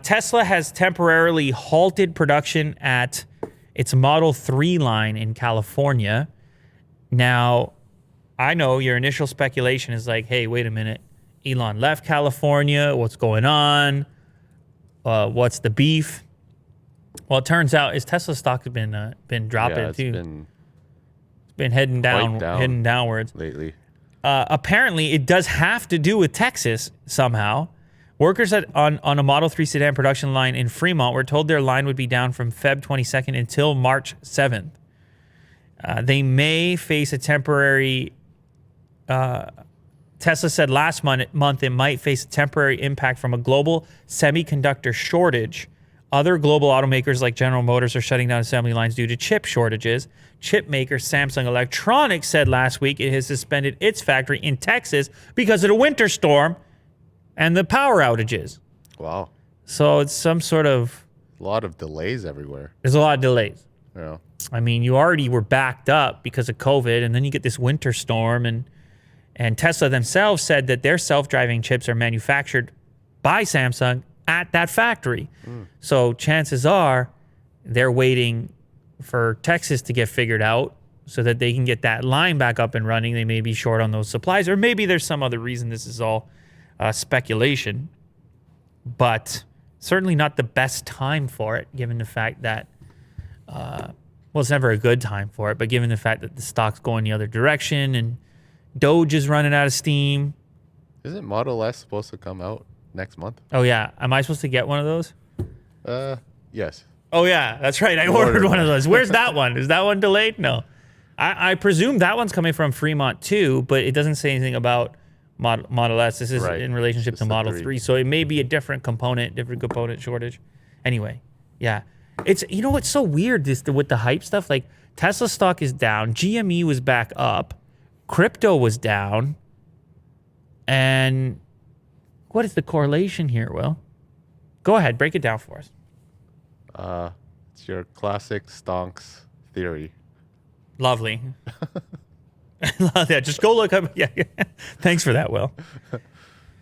Tesla has temporarily halted production at its Model 3 line in California. Now, I know your initial speculation is like, hey, wait a minute. Elon left California. What's going on? What's the beef? Well, it turns out his Tesla stock has been dropping too. It's been heading downwards lately. Apparently, it does have to do with Texas somehow. Workers on a Model 3 sedan production line in Fremont were told their line would be down from Feb 22nd until March 7th. They may face a temporary... Tesla said last month it might face a temporary impact from a global semiconductor shortage. Other global automakers like General Motors are shutting down assembly lines due to chip shortages. Chip maker Samsung Electronics said last week it has suspended its factory in Texas because of the winter storm and the power outages. Wow. So it's some sort of... A lot of delays everywhere. There's a lot of delays. Yeah. I mean, you already were backed up because of COVID, and then you get this winter storm, and Tesla themselves said that their self-driving chips are manufactured by Samsung at that factory. So chances are they're waiting for Texas to get figured out so that they can get that line back up and running. They may be short on those supplies, or maybe there's some other reason. This is all speculation, but certainly not the best time for it, given the fact that, well, it's never a good time for it, but given the fact that the stock's going the other direction and Doge is running out of steam. Isn't Model S supposed to come out next month? Oh, yeah. Am I supposed to get one of those? Yes. Oh, yeah. That's right. I ordered one of those. Where's that one? Is that one delayed? No. I presume that one's coming from Fremont, too, but it doesn't say anything about Model S. This is in relationship to Model 3. So it may be a different component shortage. Anyway, yeah. It's, you know what's so weird with the hype stuff? Like, Tesla stock is down. GME was back up. Crypto was down. And what is the correlation here, Will? Go ahead. Break it down for us. It's your classic stonks theory. Lovely. I love that. Just go look up. Yeah. Thanks for that, Will.